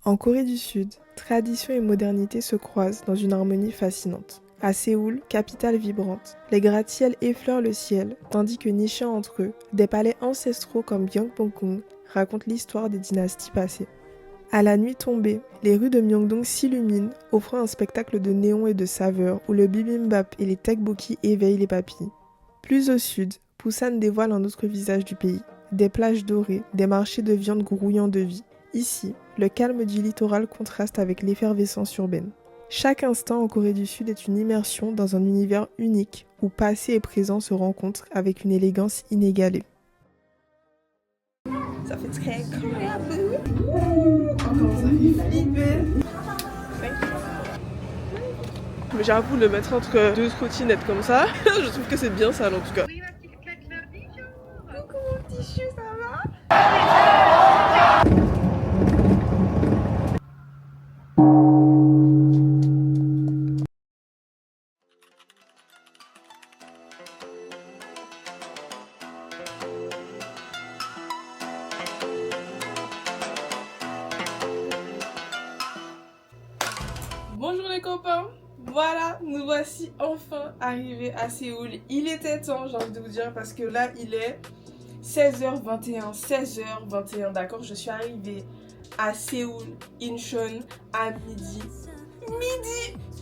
En Corée du Sud, tradition et modernité se croisent dans une harmonie fascinante. À Séoul, capitale vibrante, les gratte-ciels effleurent le ciel, tandis que nichés entre eux, des palais ancestraux comme Gyeongbokgung racontent l'histoire des dynasties passées. À la nuit tombée, les rues de Myeongdong s'illuminent, offrant un spectacle de néons et de saveurs où le bibimbap et les tteokbokki éveillent les papilles. Plus au sud, Busan dévoile un autre visage du pays. Des plages dorées, des marchés de viande grouillant de vie. Ici, le calme du littoral contraste avec l'effervescence urbaine. Chaque instant en Corée du Sud est une immersion dans un univers unique où passé et présent se rencontrent avec une élégance inégalée. Ça fait très crabou. Encore ça fait flipper. Mais j'avoue, le mettre entre deux trottinettes comme ça, je trouve que c'est bien sale en tout cas. Oui, ma petite claque-claque, coucou mon petit chou, ça va? Bonjour les copains, voilà, nous voici enfin arrivés à Séoul. Il était temps, j'ai envie de vous dire, parce que là il est 16h21, d'accord, je suis arrivée à Séoul, Incheon, à midi,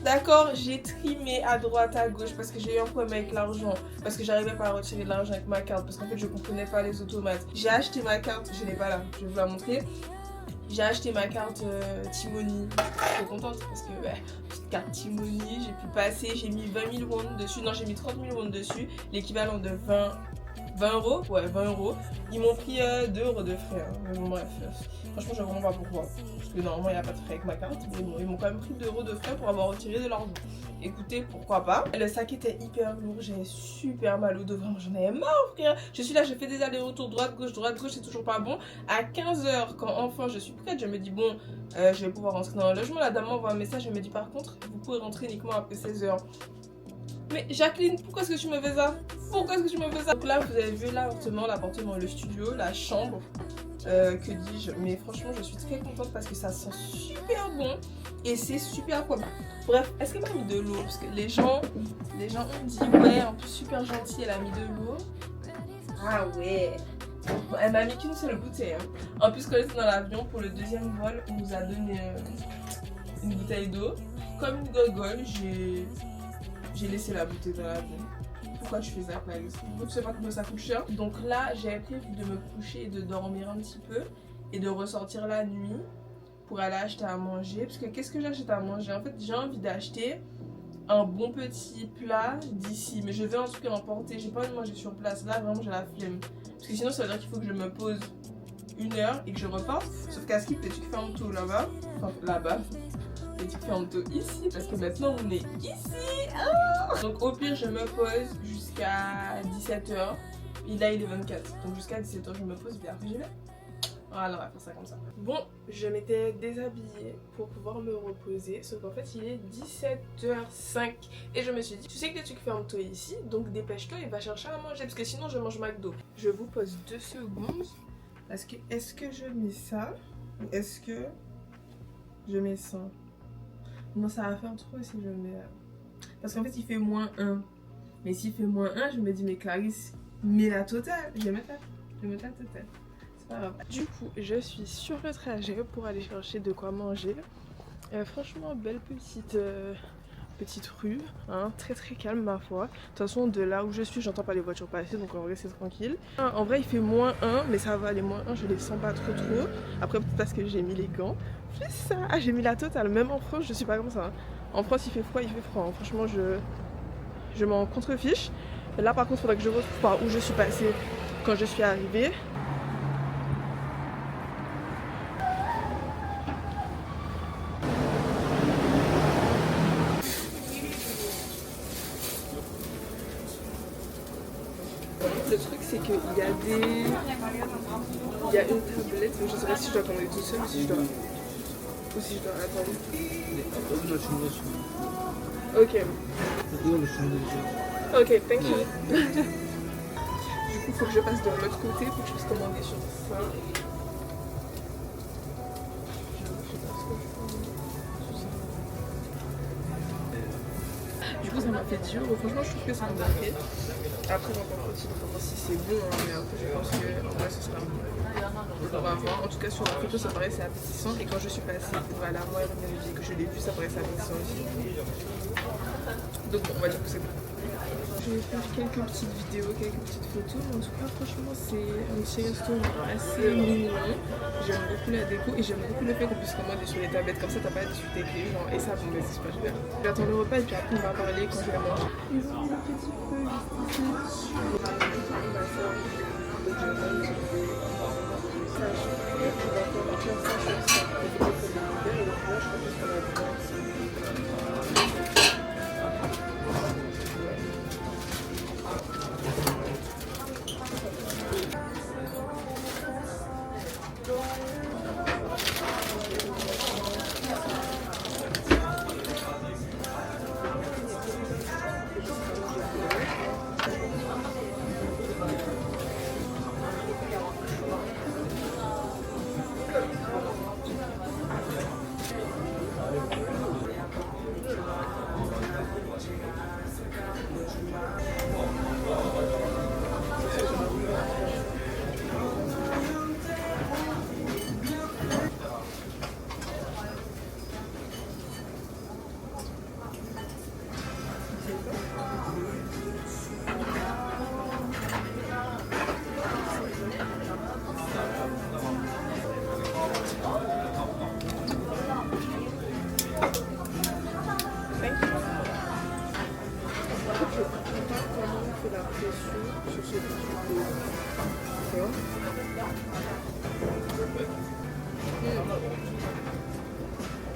d'accord, j'ai trimé à droite, à gauche, parce que j'ai eu un problème avec l'argent, parce que j'arrivais pas à retirer de l'argent avec ma carte, parce qu'en fait je comprenais pas les automates. J'ai acheté ma carte, je l'ai pas là, je vais vous la montrer. J'ai acheté ma carte Timoni, je suis contente parce que petite carte Timoni, j'ai pu passer, j'ai mis 20 000 won dessus, non j'ai mis 30 000 won dessus, l'équivalent de 20 euros, ouais 20 euros. Ils m'ont pris 2 euros de frais, hein. Mais bon bref, franchement je vois vraiment pas pourquoi, parce que normalement il n'y a pas de frais avec ma carte, mais bon, ils m'ont quand même pris 2 euros de frais pour avoir retiré de l'argent. Écoutez, pourquoi pas. Le sac était hyper lourd, j'avais super mal au dos, vraiment j'en avais marre frère. Je suis là, je fais des allers-retours droite gauche, c'est toujours pas bon. À 15h, quand enfin je suis prête, je me dis bon, je vais pouvoir rentrer dans le logement. La dame m'envoie un message, elle me dit par contre, vous pouvez rentrer uniquement après 16h. Mais Jacqueline, pourquoi est-ce que tu me fais ça? Pourquoi est-ce que tu me fais ça? Donc là, vous avez vu l'appartement, le studio, la chambre, que dis-je. Mais franchement, je suis très contente parce que ça sent super bon et c'est super cool. Bref, est-ce qu'elle m'a mis de l'eau? Parce que les gens ont dit ouais, en plus super gentil, elle a mis de l'eau. Ah ouais. Bon, elle m'a mis qu'une seule bouteille. Hein. En plus, quand elle était dans l'avion pour le deuxième vol, on nous a donné une bouteille d'eau. Comme une gogole, j'ai laissé la bouteille dans l'avion. Pourquoi tu fais ça, Clarisse? Tu sais pas combien ça coûte cher? Donc là, j'ai prévu de me coucher et de dormir un petit peu et de ressortir la nuit pour aller acheter à manger. Parce que qu'est-ce que j'achète à manger? En fait, j'ai envie d'acheter un bon petit plat d'ici. Mais je vais en tout cas emporter. J'ai pas envie de manger sur place. Là, vraiment, j'ai la flemme. Parce que sinon, ça veut dire qu'il faut que je me pose 1 heure et que je reparte. Sauf qu'à Skip, tu fais un tour là-bas. Enfin, là-bas. Et tu fais un tour ici parce que maintenant on est ici. Donc au pire je me pose jusqu'à 17h. Et là il est 24. Donc jusqu'à 17h je me pose et puis après je vais. Voilà, on va faire ça comme ça. Bon, je m'étais déshabillée pour pouvoir me reposer. Sauf qu'en fait il est 17h05. Et je me suis dit, tu sais que les trucs ferment tôt ici. Donc dépêche-toi et va chercher à manger. Parce que sinon je mange McDo. Je vous pose 2 secondes. Parce que est-ce que je mets ça? Ou est-ce que je mets ça? Non, ça va faire trop si je mets... Parce qu'en fait, il fait -1. Mais s'il fait -1, je me dis, mais Clarisse, mets la totale. Je vais mettre la totale. C'est pas grave. Du coup, je suis sur le trajet pour aller chercher de quoi manger. Franchement, belle petite rue. Hein, très très calme, ma foi. De toute façon, de là où je suis, j'entends pas les voitures passer. Donc en vrai, c'est tranquille. En vrai, il fait -1. Mais ça va, les -1, je les sens pas trop. Après, peut-être parce que j'ai mis les gants. Plus ça, j'ai mis la totale, même en France je suis pas comme ça. En France il fait froid, il fait froid. Franchement je m'en contrefiche. Là par contre il faudrait que je retrouve par où je suis passée quand je suis arrivée. Le truc c'est qu'il y a une tablette, mais je sais pas si je dois commander tout seul ou si je dois attendre. Ok. Ok, thank you. Du coup, il faut que je passe de l'autre côté pour que je puisse commander sur ça. Je fais Du coup ça m'a fait 10 euros. Franchement je trouve que c'est un bon prix. Après on va pas continuer comment si c'est bon hein, mais après je pense que en vrai ce sera bon. Donc on va voir. En tout cas sur la photo ça paraissait appétissant et quand je suis passée pour aller à moi et que je l'ai vu ça paraissait appétissant aussi. Donc bon, on va dire que c'est bon. Je vais faire quelques petites vidéos, quelques petites photos, mais en tout cas franchement c'est un petit restaurant assez mignon. J'aime beaucoup la déco et j'aime beaucoup le fait qu'on puisse commander sur les tablettes comme ça, t'as pas à discuter avec les gens et ça bon bah c'est super super. J'attends le repas et puis après on va parler quand je vais manger. Ils ont des petits feux juste ici. On va faire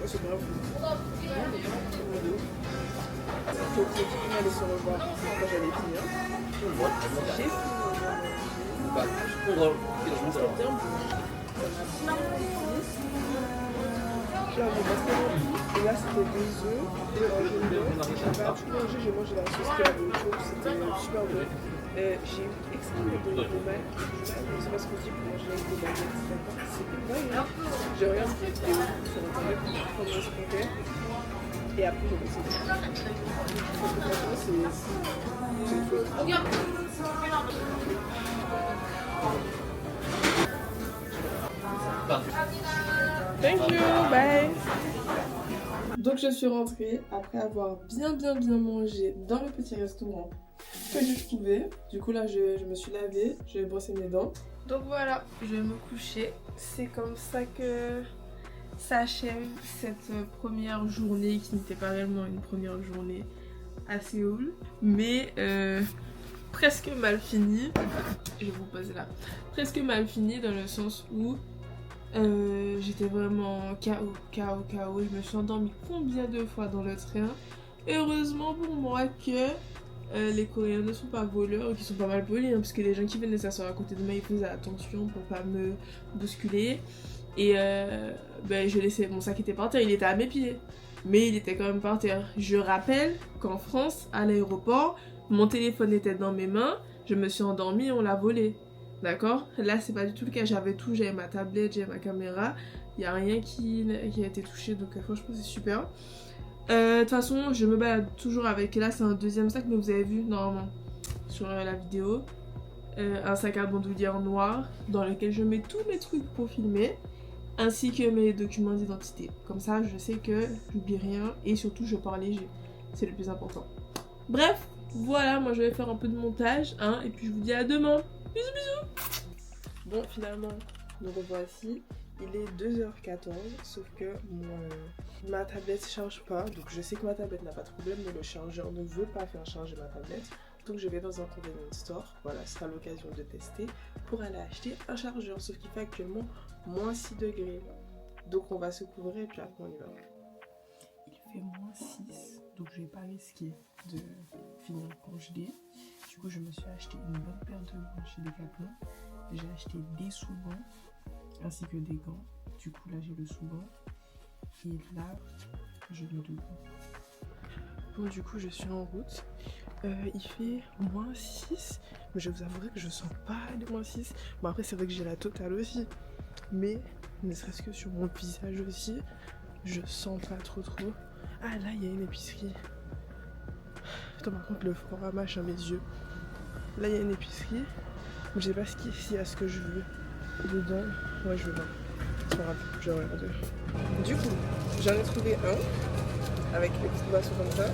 c'est grave. Je sais qu'on allait se revoir quand j'allais finir. J'ai fini. C'était bien bon. Là, j'ai passé et là, c'était 2 œufs et un jambon. J'ai pas tout mangé, j'ai mangé la sauce qui avait autour, c'était super bon. J'ai eu extrêmement de mal. Je sais pas ce qu'on dit pour manger avec des baguettes, c'est pas grave. J'ai regardé des vidéos sur internet pour comprendre comment se faire. Et après, j'ai décidé. Parce que franchement, c'est une chose. Thank you, bye. Donc je suis rentrée après avoir bien mangé dans le petit restaurant que j'ai trouvé. Du coup là je me suis lavée, je vais brosser mes dents. Donc voilà, je vais me coucher. C'est comme ça que s'achève cette première journée qui n'était pas réellement une première journée à Séoul, mais presque mal finie. Je vais vous poser là. Presque mal finie dans le sens où j'étais vraiment KO. Je me suis endormie combien de fois dans le train. Heureusement pour moi que les Coréens ne sont pas voleurs, qui sont pas mal polis, hein, parce que les gens qui venaient s'asseoir à côté de moi, ils faisaient attention pour pas me bousculer. Et je laissais mon sac était par terre, il était à mes pieds, mais il était quand même par terre. Je rappelle qu'en France, à l'aéroport, mon téléphone était dans mes mains, je me suis endormie et on l'a volé. D'accord? Là, c'est pas du tout le cas. J'avais tout, j'avais ma tablette, j'avais ma caméra. Il n'y a rien qui a été touché, donc franchement, c'est super. De toute façon, je me balade toujours avec. Là, c'est un deuxième sac, mais vous avez vu normalement sur la vidéo. Un sac à bandoulière noir dans lequel je mets tous mes trucs pour filmer, ainsi que mes documents d'identité. Comme ça, je sais que j'oublie rien et surtout, je pars léger. C'est le plus important. Bref, voilà, moi je vais faire un peu de montage, hein, et puis je vous dis à demain. Bisous. Bon, finalement, nous revoici. Il est 2h14, sauf que ma tablette ne charge pas. Donc je sais que ma tablette n'a pas de problème, mais le chargeur ne veut pas faire charger ma tablette. Donc je vais dans un convenience store. Voilà, ce sera l'occasion de tester pour aller acheter un chargeur. Sauf qu'il fait actuellement moins 6 degrés. Donc on va se couvrir et puis après on y va. Il fait moins 6, donc je vais pas risquer de finir congelé. Du coup, je me suis acheté une bonne paire de gants chez Decathlon. J'ai acheté des sous-gants ainsi que des gants. Du coup, là, j'ai le sous-gant. Et là, je mets le gant. Bon, du coup, je suis en route. Il fait moins 6. Mais je vous avouerai que je sens pas les moins 6. Bon, après, c'est vrai que j'ai la totale aussi. Mais, ne serait-ce que sur mon visage aussi, je sens pas trop. Ah, là, il y a une épicerie. Putain, par contre, le froid mâche à mes yeux. Là, il y a une épicerie. Mais je sais pas s'il y a ce que je veux dedans. Ouais, je veux voir. C'est pas grave, je vais regarder. Du coup, j'en ai trouvé un avec les petites boissons comme ça.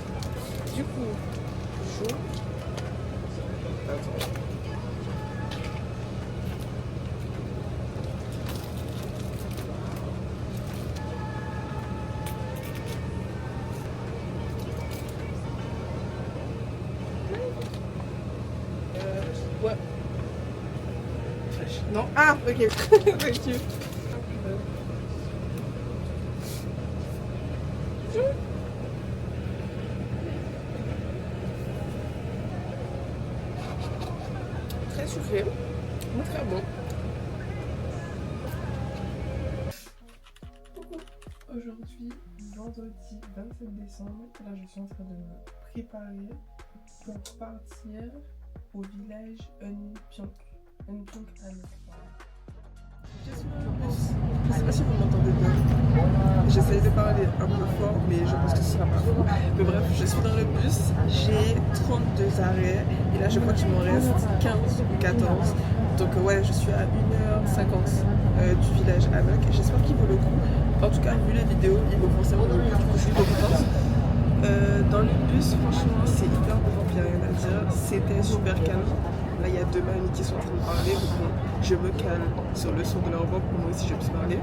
Du coup, j'ouvre. Attends. Ouais. Non. Ah, ok. Thank you. Très sucré, mais très bon. Coucou. Aujourd'hui, vendredi 27 décembre, là je suis en train de me préparer pour partir au village Unpyong à Nepal. Je suis dans le bus. Je sais pas si vous m'entendez bien. J'essaie de parler un peu fort, mais je pense que ce sera pas faux. Mais bref, je suis dans le bus. J'ai 32 arrêts. Et là, je crois qu'il m'en reste 15 ou 14. Donc, ouais, je suis à 1h50 du village Hanok. J'espère qu'il vaut le coup. En tout cas, vu les vidéos, il vaut forcément le coup. Du coup, je suis contente. Dans le bus, franchement, c'est hyper bon. Il n'y a rien à dire. C'était super calme. Là, il y a deux mamies qui sont en train de parler. Donc, bon, je me calme sur le son de leur voix pour moi aussi je puisse parler.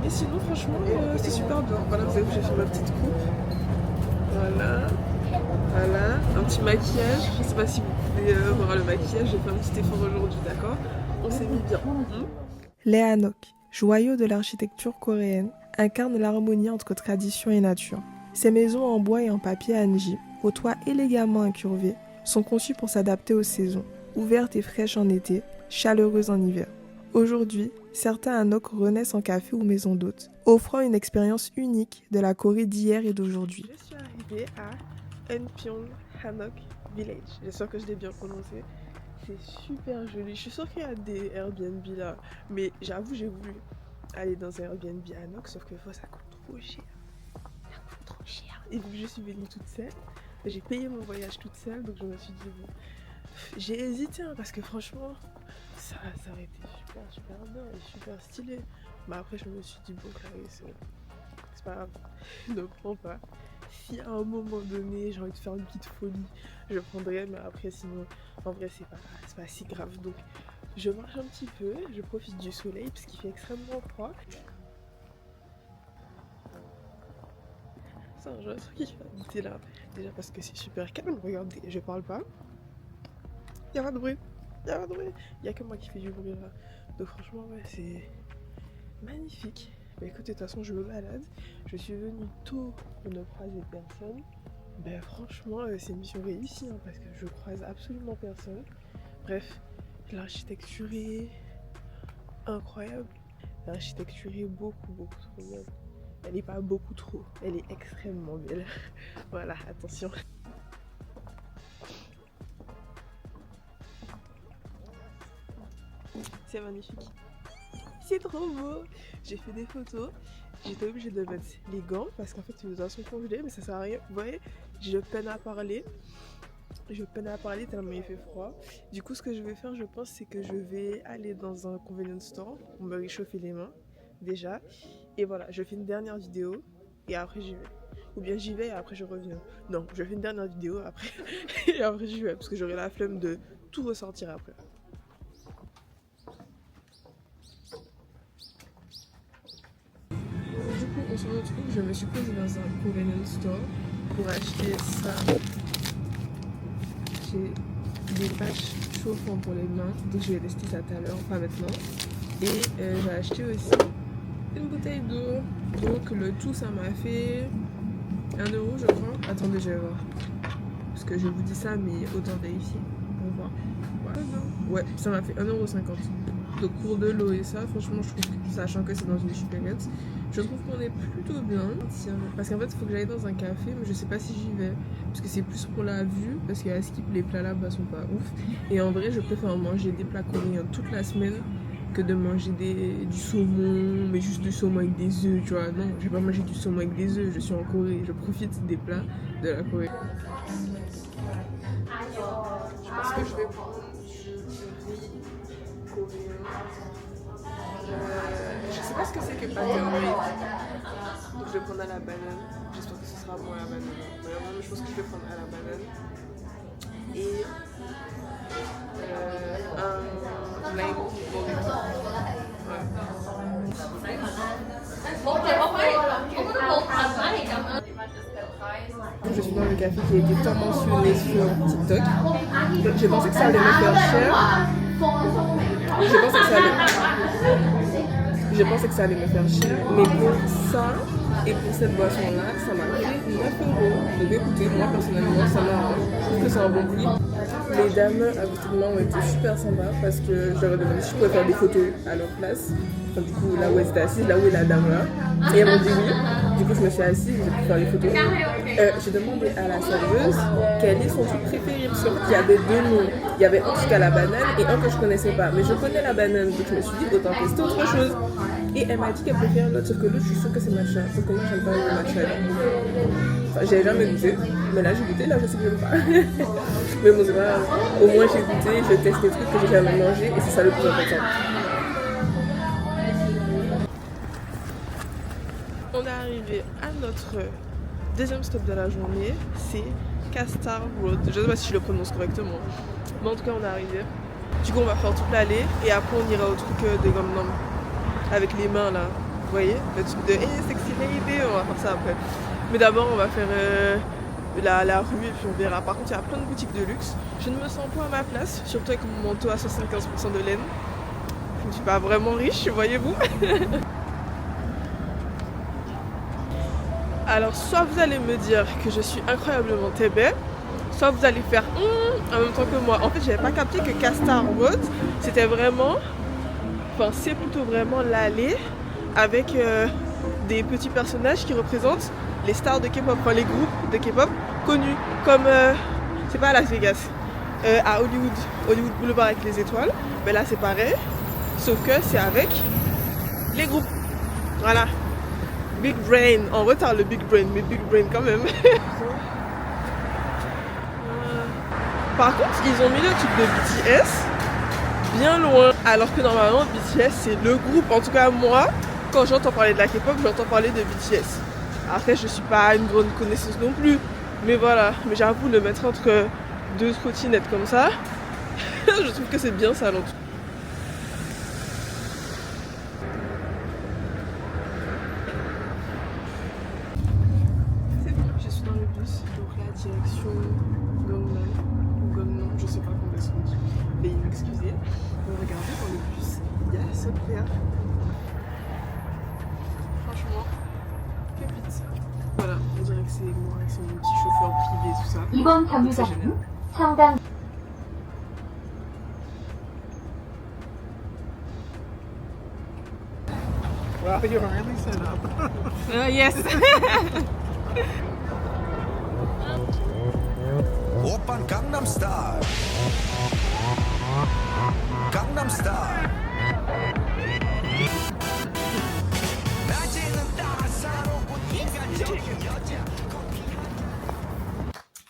Mais sinon, franchement, c'est super bien. Voilà, vous avez vu, j'ai fait ma petite coupe. Voilà. Voilà. Un petit maquillage. Je sais pas si vous pouvez voir le maquillage. J'ai fait un petit effort aujourd'hui, d'accord? On s'est mis bien. Les Hanok, joyaux de l'architecture coréenne, incarnent l'harmonie entre tradition et nature. Ces maisons en bois et en papier hanji, aux toits élégamment incurvés, sont conçues pour s'adapter aux saisons, ouvertes et fraîches en été, chaleureuses en hiver. Aujourd'hui, certains Hanok renaissent en café ou maison d'hôtes, offrant une expérience unique de la Corée d'hier et d'aujourd'hui. Je suis arrivée à Unpyong Hanok Village. J'espère que je l'ai bien prononcé. C'est super joli. Je suis sûre qu'il y a des Airbnb là, mais j'avoue, j'ai voulu aller dans un Airbnb à Hanok, sauf que ça coûte trop cher. Ça coûte trop cher. Et vu que je suis venue toute seule, j'ai payé mon voyage toute seule, donc je me suis dit bon. J'ai hésité parce que franchement, ça aurait été super bien et super stylé. Mais après, je me suis dit bon, Clarisse, c'est pas grave, ne prends pas. Si à un moment donné, j'ai envie de faire une petite folie, je prendrai, mais après, sinon, en vrai, c'est pas si grave. Donc, je marche un petit peu, je profite du soleil parce qu'il fait extrêmement froid. C'est un genre de truc qui va habiter là. Déjà parce que c'est super calme, regardez, je parle pas. Il y a pas de bruit, il y a que moi qui fais du bruit là. Donc franchement, ouais, c'est magnifique. Bah écoutez, de toute façon, je me balade. Je suis venue tôt pour ne croiser personne. Ben franchement, c'est une mission réussie hein, parce que je croise absolument personne. Bref, l'architecture est incroyable. L'architecture est beaucoup trop belle. Elle n'est pas beaucoup trop, elle est extrêmement belle. Voilà, attention. C'est magnifique. C'est trop beau. J'ai fait des photos. J'étais obligée de mettre les gants parce qu'en fait les doigts sont congelés, mais ça sert à rien. Vous voyez, je peine à parler. Tellement il fait froid. Du coup, ce que je vais faire, je pense, c'est que je vais aller dans un convenience store pour me réchauffer les mains déjà. Et voilà, je fais une dernière vidéo et après j'y vais. Ou bien j'y vais et après je reviens. Non, je fais une dernière vidéo après et après j'y vais parce que j'aurai la flemme de tout ressortir après. Du coup, on se retrouve, je me suis posée dans un convenience store pour acheter ça. J'ai des patchs chauffants pour les mains, donc je vais tester ça tout à l'heure, pas maintenant. Et j'ai acheté aussi une bouteille d'eau, donc le tout ça m'a fait 1 € je crois. Attendez, je vais voir. Parce que je vous dis ça, mais autant vérifier pour voir. Ouais, ça m'a fait 1,50 €. Donc pour de l'eau et ça, franchement, je trouve que, sachant que c'est dans une supérette, je trouve qu'on est plutôt bien. Parce qu'en fait, il faut que j'aille dans un café, mais je sais pas si j'y vais. Parce que c'est plus pour la vue, parce qu'à Skip, les plats là-bas sont pas ouf. Et en vrai, je préfère manger des plats coréens toute la semaine que de manger du saumon, mais juste du saumon avec des œufs, tu vois. Non, je vais pas manger du saumon avec des œufs, je suis en Corée, je profite des plats de la Corée. Je pense que je vais prendre du riz coréen. Je sais pas ce que c'est que pâté en riz. Donc je vais prendre à la banane. J'espère que ce sera bon à la banane. Vraiment, mais je pense que je vais prendre à la banane. Et un lime burrito. Je suis dans le café qui a été tant mentionné sur TikTok. Je pensais que ça allait me faire cher. Je pensais que ça allait me faire cher, mais pour ça et pour cette boisson-là, ça m'a coûté 9 euros. Donc écoutez, moi personnellement, ça m'arrange. Je trouve que c'est un bon prix. Les dames à côté de moi ont été super sympas parce que je leur ai demandé si je pouvais faire des photos à leur place. Enfin, du coup, là où elles étaient assises, là où est la dame là. Et elles m'ont dit oui. Du coup, je me suis assise et j'ai pu faire les photos. J'ai demandé à la serveuse quel est son truc préféré. Parce qu'en fait, il y avait deux noms. Il y avait un truc à la banane et un que je connaissais pas. Mais je connais la banane, donc je me suis dit autant tester autre chose. Et elle m'a dit qu'elle préfère l'autre, sauf que l'autre, je suis sûre que c'est matcha. Sauf que moi, j'aime pas le matcha. Enfin, j'avais jamais goûté. Mais là, j'ai goûté, là, je sais que j'aime pas. Mais bon, c'est pas grave. Au moins, j'ai goûté, je teste des trucs que j'ai jamais mangé et c'est ça le plus important. On est arrivé à notre deuxième stop de la journée, c'est Castar Road. Je sais pas si je le prononce correctement, mais en tout cas on est arrivé. Du coup on va faire toute l'allée et après on ira au truc de Gangnam avec les mains là, vous voyez, le truc de hey, sexy lady, on va faire ça après. Mais d'abord on va faire la rue et puis on verra. Par contre il y a plein de boutiques de luxe. Je ne me sens pas à ma place, surtout avec mon manteau à 75% de laine. Je ne suis pas vraiment riche, voyez-vous. Alors soit vous allez me dire que je suis incroyablement tébé, soit vous allez faire en même temps que moi. En fait j'avais pas capté que Castar Road c'était vraiment, enfin c'est plutôt vraiment l'allée avec des petits personnages qui représentent les stars de K-pop, enfin les groupes de K-pop connus comme, c'est pas à Las Vegas, à Hollywood Boulevard avec les étoiles, mais là c'est pareil, sauf que c'est avec les groupes, voilà. Big Brain, en retard le Big Brain, mais Big Brain quand même. Par contre, ils ont mis le truc de BTS bien loin, alors que normalement BTS c'est le groupe. En tout cas moi, quand j'entends parler de la K-pop, j'entends parler de BTS. Après je suis pas une grande connaissance non plus, mais voilà. Mais j'avoue le mettre entre deux trottinettes comme ça, je trouve que c'est bien ça l'entour. Direction Gangnam, je sais pas comment est-ce qu'on dit. Veuillez m'excuser. Regardez dans le bus, il y a Sopher. Franchement, pépite. Voilà, on dirait que c'est moi avec son petit chauffeur privé tout ça. 이번 경유장은 청담 Wow, you're really set up. Yes. Oppan Gangnam Style. Gangnam Style.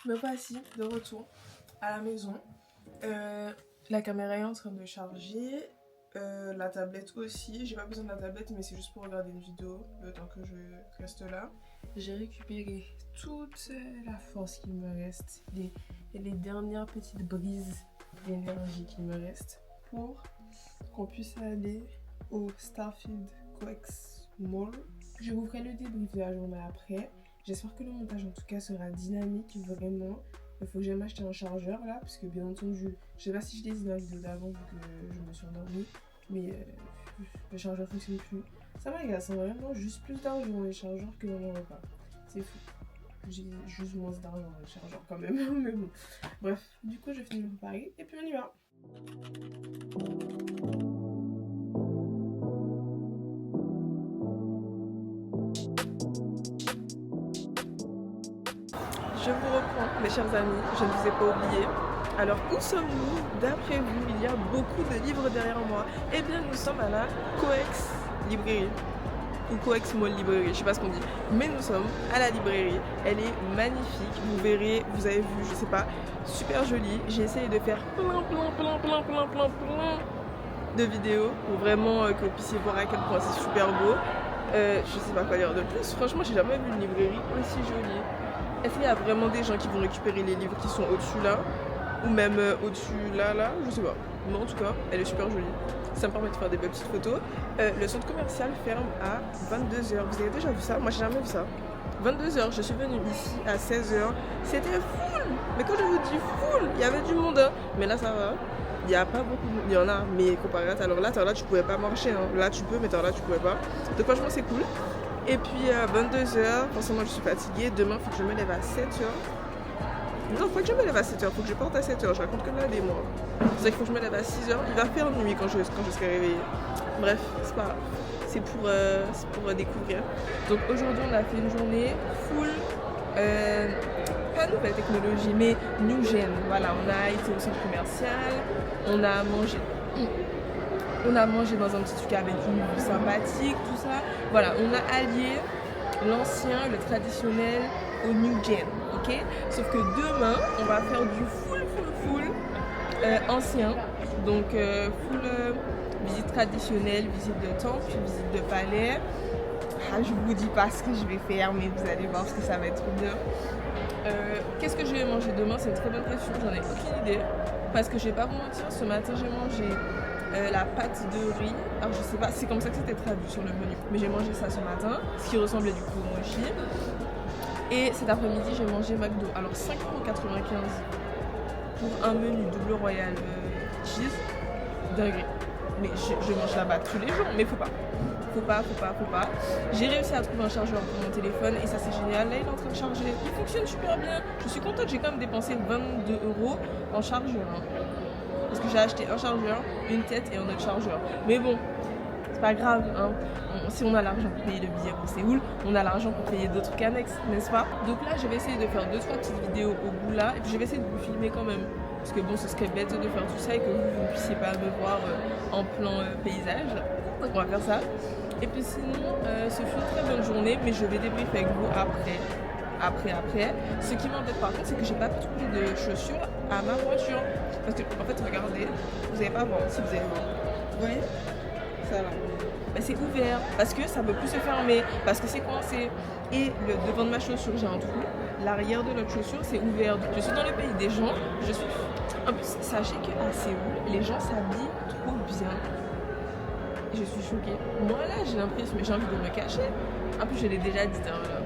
Me voici de retour à la maison. La caméra est en train de charger. La tablette aussi. J'ai pas besoin de la tablette, mais c'est juste pour regarder une vidéo le temps que je reste là. J'ai récupéré toute la force qu'il me reste, les dernières petites brises d'énergie qu'il me reste pour qu'on puisse aller au Starfield Coex Mall. Je vous ferai le débrief de la journée après. J'espère que le montage en tout cas sera dynamique, vraiment. Il faut que j'aille m'acheter un chargeur là, parce que bien entendu, je sais pas si je l'ai dit dans la vidéo d'avant vu que je me suis endormie, mais le chargeur fonctionne plus. Ça m'agace, hein, vraiment, juste plus d'argent dans les chargeurs que dans mon repas. C'est fou. J'ai juste moins d'argent dans les chargeurs quand même, mais bon. Bref, du coup, je finis de me préparer et puis on y va. Je vous reprends, mes chers amis, je ne vous ai pas oublié. Alors, où sommes-nous d'après vous? Il y a beaucoup de livres derrière moi. Eh bien, nous sommes à la Coex Librairie. Ou Coex Mall Librairie, je sais pas ce qu'on dit. Mais nous sommes à la librairie. Elle est magnifique. Vous verrez, vous avez vu, je sais pas, super jolie. J'ai essayé de faire plein de vidéos pour vraiment que vous puissiez voir à quel point c'est super beau. Je sais pas quoi dire de plus. Franchement, j'ai jamais vu une librairie aussi jolie. Est-ce qu'il y a vraiment des gens qui vont récupérer les livres qui sont au-dessus là? Ou même au-dessus là, je sais pas. Mais en tout cas, elle est super jolie. Ça me permet de faire des belles petites photos. Le centre commercial ferme à 22h. Vous avez déjà vu ça? Moi, j'ai jamais vu ça. 22h, je suis venue ici à 16h. C'était full. Mais quand je vous dis full, il y avait du monde. Hein. Mais là, ça va. Il n'y a pas beaucoup de monde. Il y en a, mais comparé à alors là, tu pouvais pas marcher. Hein. Là, tu peux, mais là, tu pouvais pas. Donc, franchement, c'est cool. Et puis, 22h, forcément, je suis fatiguée. Demain, il faut que je me lève à 7h. Non, faut que je me lève à 7h, faut que je parte à 7h, je raconte que là des mois. C'est vrai qu'il faut que je me lève à 6h, il va faire nuit quand je serai réveillée. Bref, c'est pas grave, c'est pour découvrir. Donc aujourd'hui on a fait une journée full, pas nouvelle technologie, mais new gen. Voilà, on a été au centre commercial, on a mangé dans un petit truc avec une vue sympathique, tout ça. Voilà, on a allié l'ancien, le traditionnel au new gen. Okay. Sauf que demain, on va faire du full ancien. Donc full visite traditionnelle, visite de temple, visite de palais. Ah, je vous dis pas ce que je vais faire, mais vous allez voir ce que ça va être bien. Qu'est-ce que je vais manger demain? C'est une très bonne question, j'en ai aucune idée. Parce que je vais pas vous mentir, ce matin j'ai mangé la pâte de riz. Alors je sais pas, c'est comme ça que c'était traduit sur le menu. Mais j'ai mangé ça ce matin, ce qui ressemblait du coup au mochi. Et cet après-midi, j'ai mangé McDo. Alors 5,95€ pour un menu double royal cheese. Dingue. Mais je mange là-bas tous les jours, mais faut pas. J'ai réussi à trouver un chargeur pour mon téléphone et ça c'est génial. Là, il est en train de charger. Il fonctionne super bien. Je suis contente, j'ai quand même dépensé 22€ en chargeur. Hein. Parce que j'ai acheté un chargeur, une tête et un autre chargeur. Mais bon, c'est pas grave, hein. Si on a l'argent pour payer le billet pour Séoul, on a l'argent pour payer d'autres trucs annexes, n'est-ce pas? Donc là, je vais essayer de faire 2-3 petites vidéos au bout là, et puis je vais essayer de vous filmer quand même. Parce que bon, ce serait bête de faire tout ça et que vous ne puissiez pas me voir en plan paysage. Donc on va faire ça. Et puis sinon, ce fut une très bonne journée, mais je vais débriefer avec vous après. Ce qui m'embête par contre, c'est que j'ai pas pu trouver de chaussures à ma voiture. Parce que, en fait, regardez, vous n'allez pas voir, si vous allez voir. Vous voyez? Ça là. Bah, c'est ouvert parce que ça ne peut plus se fermer, parce que c'est coincé. Et le devant de ma chaussure, j'ai un trou. L'arrière de notre chaussure, c'est ouvert. Je suis dans le pays des gens. En plus, sachez qu'à Séoul, les gens s'habillent trop bien. Et je suis choquée. Moi là, j'ai l'impression, mais j'ai envie de me cacher. En plus, je l'ai déjà dit. Hein,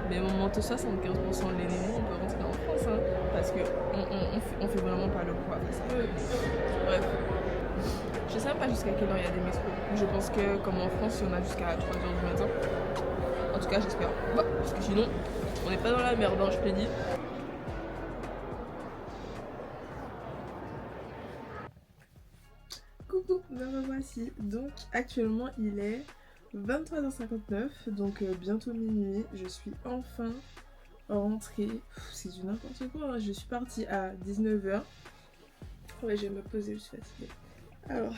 mais mon manteau 75% de l'élément, on peut rentrer en France. Hein, parce qu'on fait vraiment pas le poids. Bref. Je sais même pas jusqu'à quelle heure il y a des métros. Je pense que, comme en France, il y en a jusqu'à 3h du matin. En tout cas, j'espère. Bah, parce que sinon, on n'est pas dans la merde, hein, je te dis. Coucou, me revoici. Donc, actuellement, il est 23h59, donc bientôt minuit. Je suis enfin rentrée. C'est du n'importe quoi, hein. Je suis partie à 19h. Ouais, je vais me poser, je suis fatiguée. Alors,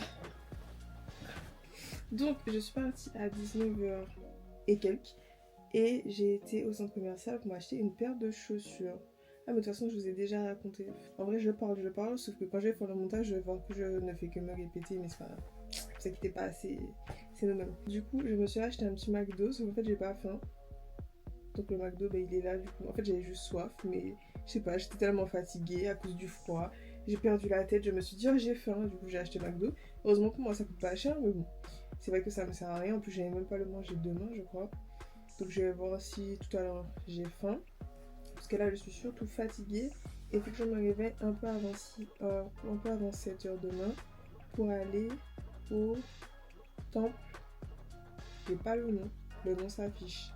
donc je suis partie à 19h et quelques et j'ai été au centre commercial pour m'acheter une paire de chaussures. Ah mais de toute façon je vous ai déjà raconté. En vrai je parle, sauf que quand je vais faire le montage je vais voir que je ne fais que me répéter, mais c'est pas grave. Ne vous inquiétez pas, c'est nous-mêmes. Du coup je me suis acheté un petit McDo, sauf qu'en fait j'ai pas faim. Donc le McDo il est là du coup. En fait j'avais juste soif, mais je sais pas, j'étais tellement fatiguée à cause du froid. J'ai perdu la tête, je me suis dit oh j'ai faim, du coup j'ai acheté McDo. Heureusement que moi ça coûte pas cher, mais bon, c'est vrai que ça me sert à rien. En plus j'allais même pas le manger demain je crois. Donc je vais voir si tout à l'heure j'ai faim. Parce que là je suis surtout fatiguée. Et il faut que je me réveille un peu avant 7h demain pour aller au temple. J'ai pas le nom s'affiche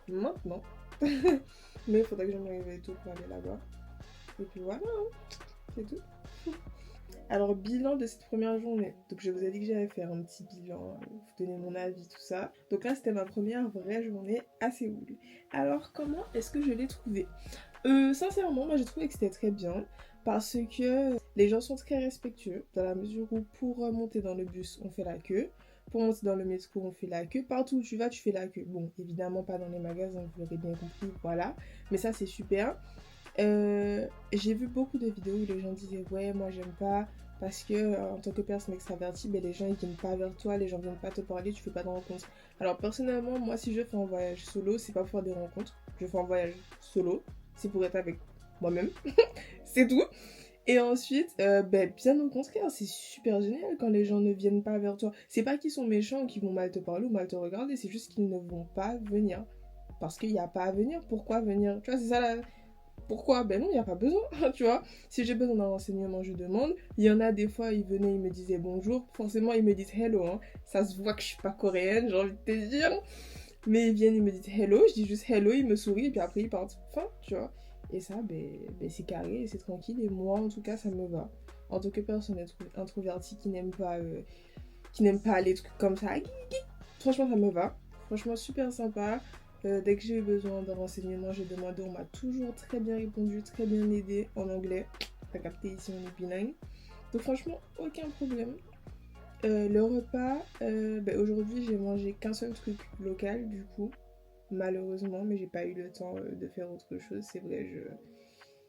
maintenant. Mais il faudrait que je me réveille tôt pour aller là-bas. Et puis voilà, hein. C'est tout. Alors, bilan de cette première journée. Donc, je vous ai dit que j'allais faire un petit bilan, vous donner mon avis, tout ça. Donc là, c'était ma première vraie journée à Séoul. Alors, comment est-ce que je l'ai trouvé? Sincèrement, moi, j'ai trouvé que c'était très bien. Parce que les gens sont très respectueux, dans la mesure où pour monter dans le bus, on fait la queue. Pour monter dans le métro, on fait la queue. Partout où tu vas, tu fais la queue. Bon, évidemment pas dans les magasins, vous l'aurez bien compris, voilà. Mais ça, c'est super. J'ai vu beaucoup de vidéos où les gens disaient « Ouais, moi, j'aime pas. » Parce que en tant que personne extravertie, ben, les gens, ils viennent pas vers toi, les gens viennent pas te parler, tu fais pas de rencontres. Alors, personnellement, moi, si je fais un voyage solo, c'est pas pour faire des rencontres. Je fais un voyage solo, c'est pour être avec moi-même. C'est tout. Et ensuite, ben, bien au contraire, c'est super génial quand les gens ne viennent pas vers toi. C'est pas qu'ils sont méchants ou qu'ils vont mal te parler ou mal te regarder, c'est juste qu'ils ne vont pas venir. Parce qu'il n'y a pas à venir, pourquoi venir? Tu vois, c'est ça la... Pourquoi? Ben non, il n'y a pas besoin, tu vois. Si j'ai besoin d'un renseignement, je demande. Il y en a des fois, ils venaient, ils me disaient bonjour. Forcément, ils me disent hello, hein. Ça se voit que je suis pas coréenne, j'ai envie de te dire. Mais ils viennent, ils me disent hello, je dis juste hello, ils me sourient, et puis après, ils partent. Enfin, tu vois. Et ça, ben c'est carré, c'est tranquille, et moi, en tout cas, ça me va. En tant que personne introvertie qui n'aime pas les trucs comme ça, franchement, ça me va. Franchement, super sympa. Dès que j'ai eu besoin d'un renseignement, j'ai demandé, on m'a toujours très bien répondu, très bien aidé en anglais. T'as capté, ici on est bilingue. Donc franchement, aucun problème. Le repas, ben, aujourd'hui j'ai mangé qu'un seul truc local du coup, malheureusement, mais j'ai pas eu le temps de faire autre chose, c'est vrai,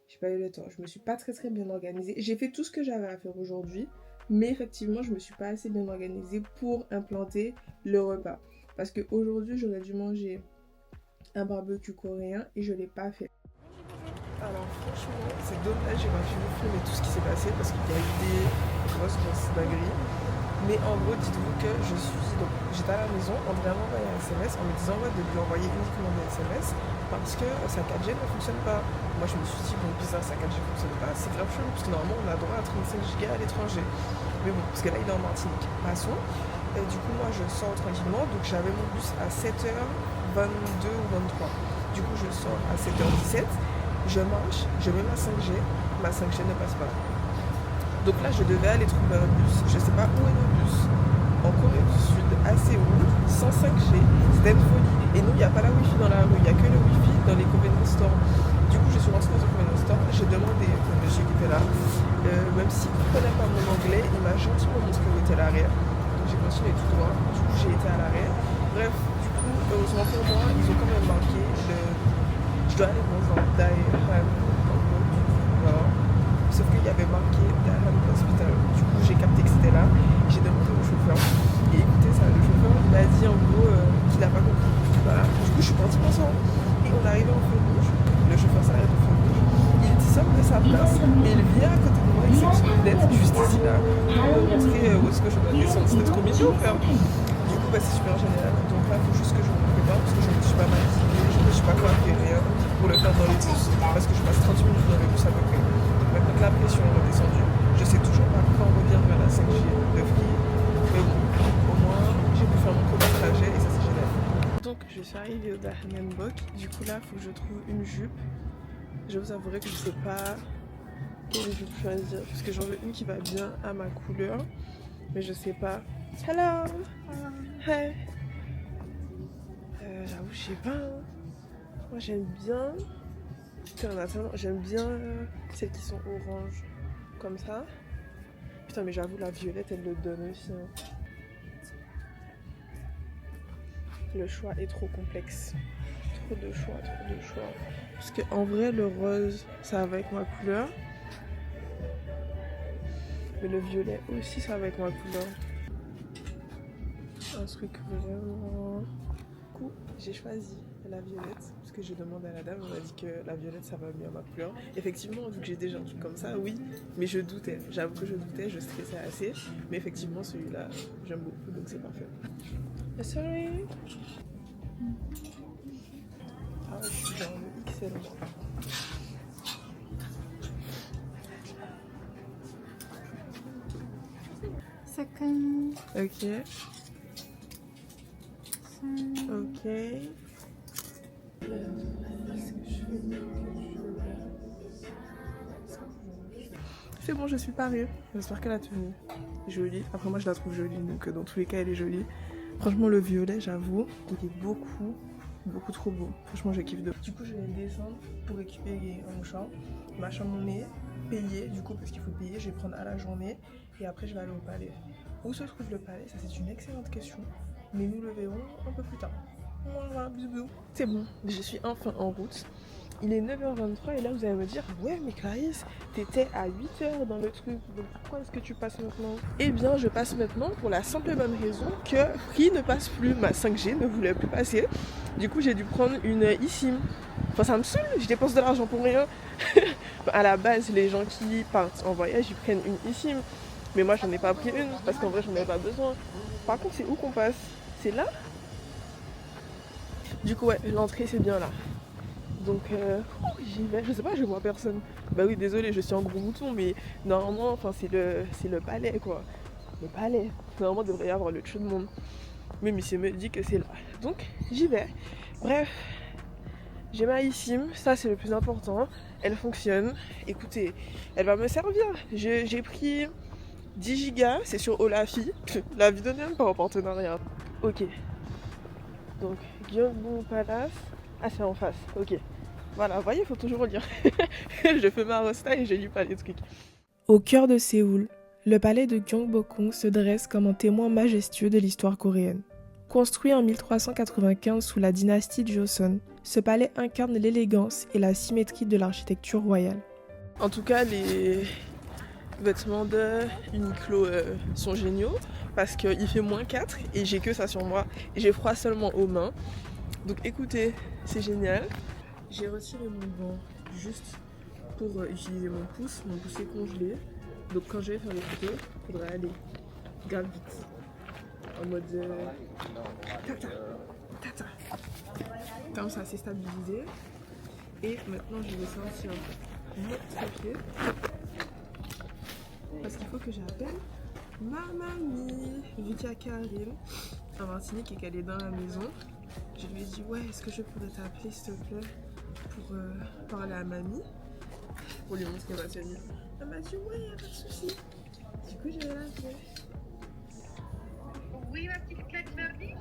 j'ai pas eu le temps. Je me suis pas très bien organisée. J'ai fait tout ce que j'avais à faire aujourd'hui, mais effectivement je me suis pas assez bien organisée pour implanter le repas. Parce qu'aujourd'hui j'aurais dû manger un barbecue coréen et je l'ai pas fait. Alors franchement, c'est dommage, j'ai pas pu vous filmer tout ce qui s'est passé parce qu'il y a eu des grosses dingueries. Mais en gros, dites-vous que j'étais à la maison, Andrea m'a envoyé un SMS en me disant de lui envoyer uniquement des SMS parce que sa 4G ne fonctionne pas. Moi je me suis dit, bon bizarre, sa 4G ne fonctionne pas, c'est grave chelou parce que normalement on a droit à 35 Go à l'étranger. Mais bon, parce que là il est en Martinique. Passons. Et du coup moi je sors tranquillement, donc j'avais mon bus à 7h22 ou 23. Du coup je sors à 7h17, je marche, je mets ma 5G ne passe pas. Donc là je devais aller trouver un bus, je sais pas où est le bus, en Corée du Sud, à Séoul, sans 5G, c'était une folie. Et nous il n'y a pas la wifi dans la rue, il n'y a que le wifi dans les convenience stores. Du coup je suis rentrée dans un convenience store, j'ai demandé au monsieur qui était là, même s'il ne connaît pas mon anglais, il m'a gentiment montré où était l'arrêt. J'ai continué tout droit, du coup j'ai été à l'arrêt. Bref, du coup, heureusement pour moi, ils ont quand même marqué je dois aller dans un Daehan, voilà. Sauf qu'il y avait marqué Daehan Hospital. Du coup, j'ai capté que c'était là, j'ai demandé au chauffeur. Et écoutez ça, le chauffeur, il m'a dit en gros qu'il n'a pas compris. Voilà. Du coup, je suis partie pensant. Et on est arrivé en feu rouge, le chauffeur s'arrête au feu rouge. Il sort de sa place, mais il vient à côté de moi avec ses petites lunettes, juste ici là, pour me montrer où est-ce que je dois descendre. C'était trop mignon, frère. Du coup, bah, c'est super génial. Donc là, il faut juste que je me prépare parce que je ne me suis pas maquillée, je ne me suis pas coiffée, rien pour le faire dans les bus. Parce que je passe 30 minutes dans les bus à peu près. Donc maintenant que la pression est redescendue, je sais toujours pas quand revenir vers la 5G de Free. Mais bon, au moins, j'ai pu faire mon premier trajet et ça, c'est génial. Donc, je suis arrivée au Dahanenbok. Du coup, là, il faut que je trouve une jupe. Je vous avouerai que je sais pas quelle jupe choisir parce que j'en veux une qui va bien à ma couleur. Mais je sais pas. Hello! Hey! J'avoue, je sais pas. Hein. Moi, j'aime bien. Putain, attends, j'aime bien celles qui sont orange. Comme ça. Putain, mais j'avoue, la violette, elle le donne aussi. Hein. Le choix est trop complexe. Trop de choix. Parce qu'en vrai, le rose, ça va avec ma couleur. Mais le violet aussi, ça va avec ma couleur. Un truc vraiment cool. J'ai choisi la violette parce que j'ai demandé à la dame, on m'a dit que la violette ça va mieux à ma couleur. Effectivement, vu que j'ai déjà un truc comme ça, oui, mais je doutais. J'avoue que je doutais, je stressais assez. Mais effectivement, celui-là, j'aime beaucoup, donc c'est parfait. Sorry. Ah, je suis dans le XL. Second. Ok. Ok. C'est bon, je suis parée. J'espère que la tenue est jolie. Après, moi, je la trouve jolie, donc dans tous les cas, elle est jolie. Franchement, le violet, j'avoue, il est beaucoup trop beau. Franchement, je kiffe de. Du coup, je vais descendre pour récupérer mon champ, ma chambre, mon nez. payer du coup parce qu'il faut payer, je vais prendre à la journée et après je vais aller au palais. Où se trouve le palais? Ça c'est une excellente question, mais nous le verrons un peu plus tard. Voilà, bisous. C'est bon, je suis enfin en route. Il est 9h23 et là vous allez me dire ouais mais Clarisse, t'étais à 8h dans le truc, donc pourquoi est-ce que tu passes maintenant? Eh bien je passe maintenant pour la simple et bonne raison que Free ne passe plus, ma 5G ne voulait plus passer. Du coup j'ai dû prendre une eSIM. Enfin ça me saoule, je dépense de l'argent pour rien. À la base les gens qui partent en voyage ils prennent une eSIM. Mais moi j'en ai pas pris une parce qu'en vrai j'en avais pas besoin. Par contre c'est où qu'on passe? C'est là? Du coup ouais, l'entrée c'est bien là. Donc j'y vais, je sais pas, je vois personne. Bah oui désolé, je suis en gros mouton mais normalement enfin c'est le palais quoi. Le palais. Normalement il devrait y avoir le show de monde. Mais Missy me dit que c'est là. Donc j'y vais. Bref, j'ai ma eSIM, ça c'est le plus important. Elle fonctionne. Écoutez, elle va me servir. J'ai pris 10 gigas, c'est sur Olafi. La vie de même pas en partenariat. Ok. Donc Gyeongbokgung Palace. Ah c'est en face, ok. Voilà, vous voyez, il faut toujours lire. Je fais ma rosta et je lis pas les trucs. Au cœur de Séoul, le palais de Gyeongbokgung se dresse comme un témoin majestueux de l'histoire coréenne. Construit en 1395 sous la dynastie Joseon, ce palais incarne l'élégance et la symétrie de l'architecture royale. En tout cas, les vêtements de Uniqlo sont géniaux parce qu'il fait -4 et j'ai que ça sur moi et j'ai froid seulement aux mains. Donc écoutez, c'est génial. J'ai retiré mon gant juste pour utiliser mon pouce est congelé. Donc quand je vais faire les photos, il faudra aller grave vite. En mode tata, tata. Comme ça c'est stabilisé. Et maintenant je vais sortir mon trépied. Parce qu'il faut que j'appelle ma mamie, vu qu'il y a Karine, en Martinique et qu'elle est dans la maison. Je lui ai dit ouais, est-ce que je pourrais t'appeler s'il te plaît pour parler à mamie, pour lui montrer ma tenue. Elle m'a dit ouais, y'a pas de soucis. Du coup je vais l'appeler. Oui, ma petite claque mamie,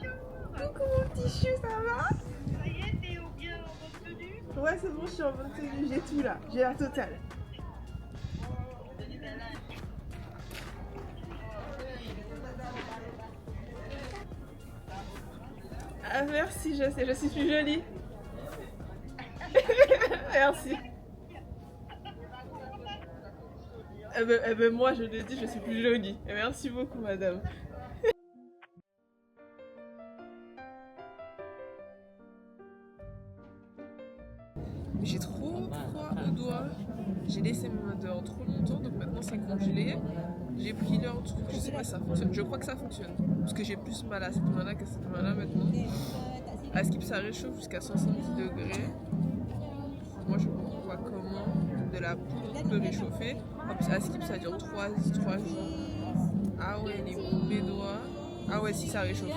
Coucou mon petit chou, ça va? ça y est, t'es bien en bonne tenue? Ouais c'est bon, je suis en bonne tenue, j'ai tout là, j'ai la totale. Ah merci, je sais, je suis plus jolie. Merci. Eh ben moi je le dis, je suis plus jolie. Et merci beaucoup madame. J'ai trop froid aux doigts. J'ai laissé mes mains dehors trop longtemps, donc maintenant c'est congelé. J'ai pris leur truc, je sais pas si ça fonctionne. Je crois que ça fonctionne. Parce que j'ai plus mal à cette main-là qu'à cette main-là maintenant. À Skip ça réchauffe jusqu'à 70 degrés. Moi je vois comment de la poudre peut réchauffer. À Skip ça dure 3 jours. Ah ouais, les mes doigts. Ah ouais, si ça réchauffe.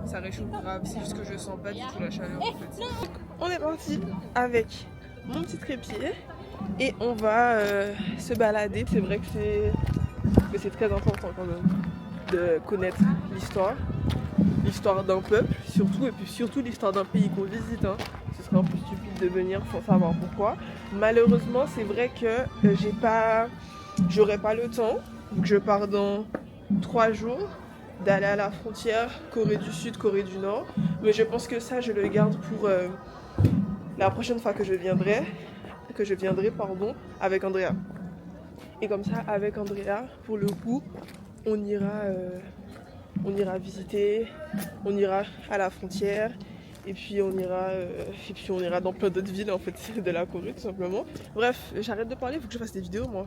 Ça réchauffe grave, c'est juste que je sens pas du tout la chaleur en fait. Donc, on est parti avec mon petit trépied et on va se balader. C'est vrai que c'est très important quand même de connaître l'histoire d'un peuple surtout, et puis surtout l'histoire d'un pays qu'on visite. Hein. Ce serait un peu stupide de venir sans savoir pourquoi. Malheureusement c'est vrai que j'aurai pas le temps, donc je pars dans 3 jours d'aller à la frontière Corée du Sud, Corée du Nord, mais je pense que ça je le garde pour la prochaine fois que je viendrai avec Andrea. Et comme ça avec Andrea pour le coup on ira visiter, on ira à la frontière et puis on ira dans plein d'autres villes en fait de la Corée tout simplement. Bref, j'arrête de parler, il faut que je fasse des vidéos moi.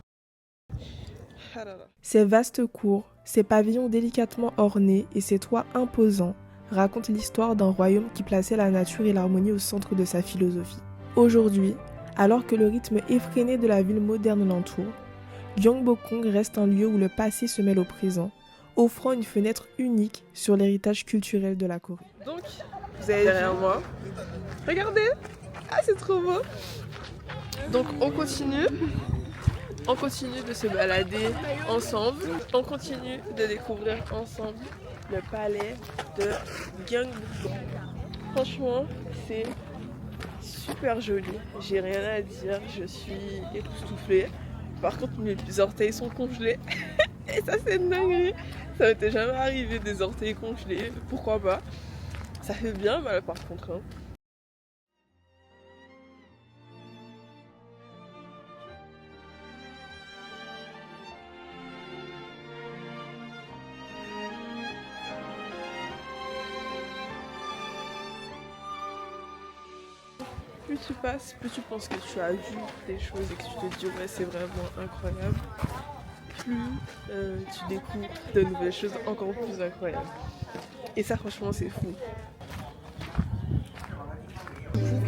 Ah là là. Ces vastes cours, ces pavillons délicatement ornés et ces toits imposants racontent l'histoire d'un royaume qui plaçait la nature et l'harmonie au centre de sa philosophie. Aujourd'hui, alors que le rythme effréné de la ville moderne l'entoure, Gyeongbokgung reste un lieu où le passé se mêle au présent, offrant une fenêtre unique sur l'héritage culturel de la Corée. Donc, vous avez derrière moi, regardez, ah c'est trop beau. Donc on continue de se balader ensemble, on continue de découvrir ensemble le palais de Gyeongbokgung. Franchement, c'est super joli, j'ai rien à dire, je suis époustouflée. Par contre, mes orteils sont congelés. Et ça, c'est une dinguerie. Ça m'était jamais arrivé des orteils congelés. Pourquoi pas? Ça fait bien mal par contre. Hein. Plus tu passes, plus tu penses que tu as vu des choses et que tu te dis ouais c'est vraiment incroyable. Plus tu découvres de nouvelles choses encore plus incroyables. Et ça franchement c'est fou.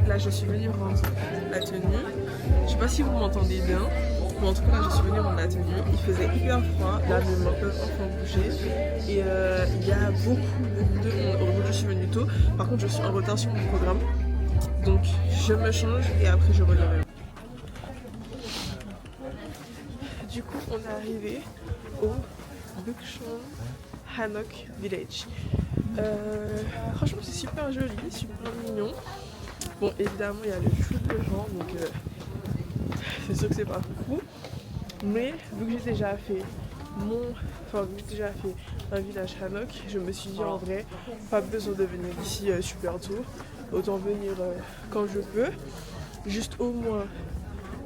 Là je suis venue rendre la tenue. Je sais pas si vous m'entendez bien. Mais en tout cas là je suis venue rendre la tenue. Il faisait hyper froid. Là mes mains peuvent enfin bouger. Et il y a beaucoup de monde. Heureusement je suis venue tôt. Par contre je suis en retard sur mon programme. Donc je me change et après je reviendrai. Du coup on est arrivé au Bukchon Hanok Village. Franchement c'est super joli, super mignon. Bon évidemment il y a le flou de gens donc c'est sûr que c'est pas fou. Mais vu que j'ai déjà fait un village Hanok, je me suis dit en vrai pas besoin de venir ici super tôt. Autant venir quand je peux, juste au moins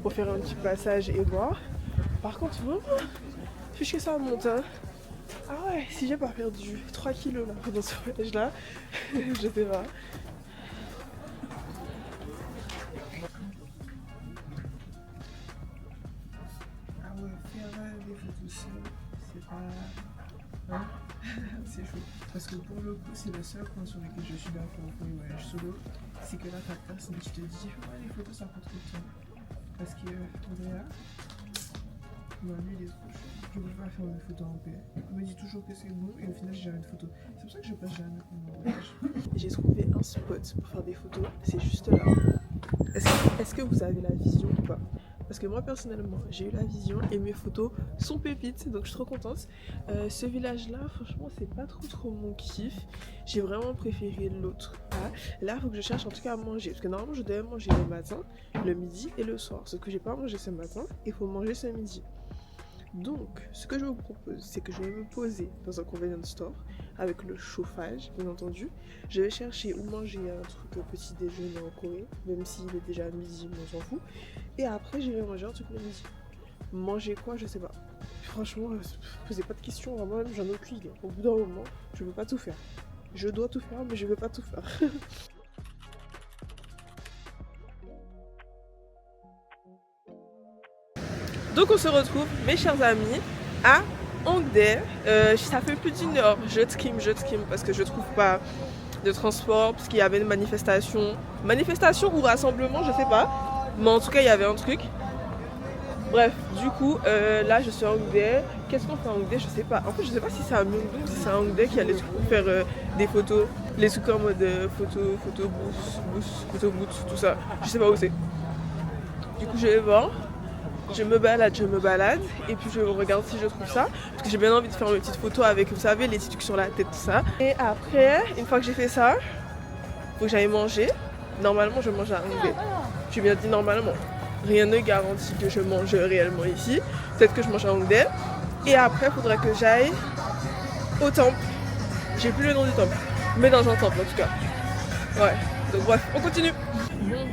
pour faire un petit passage et voir. Par contre, vraiment, puisque ça monte, hein. Ah ouais, si j'ai pas perdu 3 kilos là pendant ce voyage là, je sais pas. Ah ouais, faire des photos seules, c'est pas... Hein? C'est chaud. Parce que pour le coup, c'est le seul point sur lequel je suis d'accord pour les voyages solo. C'est que là, t'as personne qui te dit ouais, les photos ça prend trop de temps. Parce que Andrea, non, lui il est trop chaud. Je ne peux pas faire une photo en paix. Il me dit toujours que c'est bon et au final, j'ai jamais de photo. C'est pour ça que je passe jamais pendant le voyage. J'ai trouvé un spot pour faire des photos, c'est juste là. Est-ce que vous avez la vision ou pas? Parce que moi personnellement j'ai eu la vision et mes photos sont pépites donc je suis trop contente. Ce village là franchement c'est pas trop mon kiff. J'ai vraiment préféré l'autre. Là il faut que je cherche en tout cas à manger parce que normalement je devais manger le matin, le midi et le soir. Ce que j'ai pas mangé ce matin, il faut manger ce midi. Donc ce que je vous propose c'est que je vais me poser dans un convenience store avec le chauffage bien entendu. Je vais chercher où manger un truc au petit déjeuner en Corée, même s'il est déjà midi, mais on s'en fout. Et après j'irai manger un truc le midi. Manger quoi je sais pas. Franchement, posez pas de questions, vraiment même j'en ai aucune idée. Au bout d'un moment, je veux pas tout faire. Je dois tout faire mais je veux pas tout faire. Donc on se retrouve mes chers amis à Hongdae. Ça fait plus d'une heure, je skim parce que je trouve pas de transport, parce qu'il y avait une manifestation ou rassemblement, je sais pas, mais en tout cas il y avait un truc. Bref, du coup là je suis à Hongdae. Qu'est-ce qu'on fait à Hongdae? Je sais pas. En fait je sais pas si c'est à Myeongdong ou si c'est à Hongdae qu'il y a les trucs pour faire des photos, les trucs en mode photo booth, tout ça. Je sais pas où c'est. Du coup je vais voir. Je me balade et puis je regarde si je trouve ça parce que j'ai bien envie de faire une petite photo avec, vous savez, les petits trucs sur la tête, tout ça. Et après, une fois que j'ai fait ça, faut que j'aille manger. Normalement, je mange à Hongdae. J'ai bien dit normalement. Rien ne garantit que je mange réellement ici. Peut-être que je mange à Hongdae. Et après, il faudra que j'aille au temple. J'ai plus le nom du temple, mais dans un temple en tout cas. Ouais, donc bref, on continue. Bon,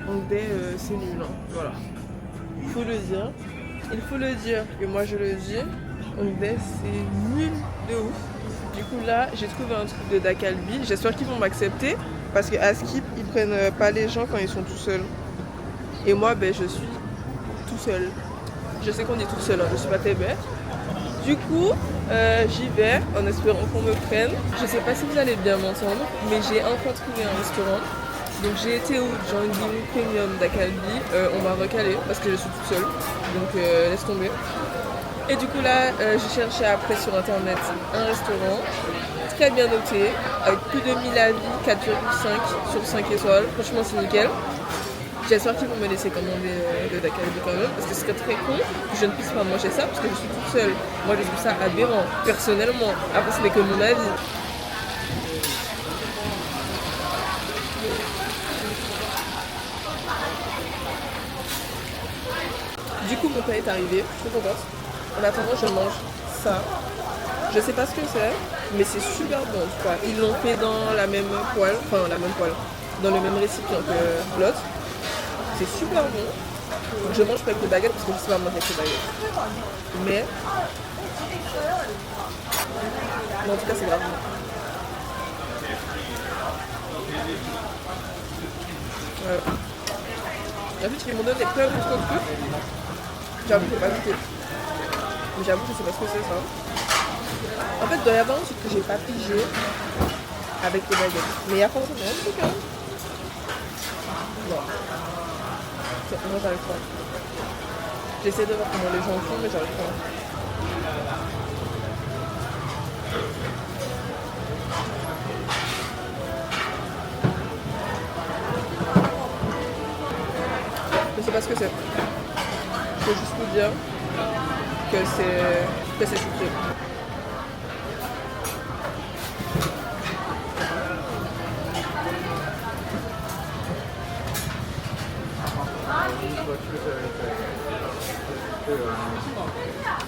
Hongdae, c'est nul, hein. Voilà. Il faut le dire que moi je le dis, Hongdae c'est nul de ouf. Du coup là j'ai trouvé un truc de Dakalbi, j'espère qu'ils vont m'accepter parce qu'à Skip ils prennent pas les gens quand ils sont tout seuls. Et moi ben je suis tout seul. Je sais qu'on est tout seul, hein, je suis pas très bête. Du coup j'y vais en espérant qu'on me prenne. Je sais pas si vous allez bien m'entendre, mais j'ai enfin trouvé un restaurant. Donc j'ai été au Janggim Premium Dakalbi, on m'a recalé parce que je suis toute seule, donc laisse tomber. Et du coup là, j'ai cherché après sur internet un restaurant très bien noté, avec plus de 1000 avis, 4,5 sur 5 étoiles, franchement c'est nickel. J'espère qu'ils vont me laisser commander le Dakalbi quand même, parce que ce serait très con que je ne puisse pas manger ça parce que je suis toute seule. Moi je trouve ça aberrant, personnellement, après ce n'est que mon avis. Du Du coup, mon plat est arrivé, je suis trop contente. En attendant, je mange ça. Je sais pas ce que c'est, mais c'est super bon en tout cas. Ils l'ont fait dans la même poêle, dans le même récipient que l'autre. C'est super bon. Donc, je mange pas avec les baguettes parce que je sais pas manger avec les baguettes. Mais en tout cas, c'est grave bon. Voilà. En fait, ils m'ont donné plein de trucs. J'avoue que j'ai pas goûté. Mais j'avoue que je sais pas ce que c'est ça. En fait, il doit y avoir un truc que j'ai pas pigé avec les baguettes. Mais il y a forcément un truc, hein. Non. Moi, j'arrive pas. J'essaie de voir comment les gens font, mais j'arrive pas. Je sais pas ce que c'est. Je peux juste vous dire que c'est sucré.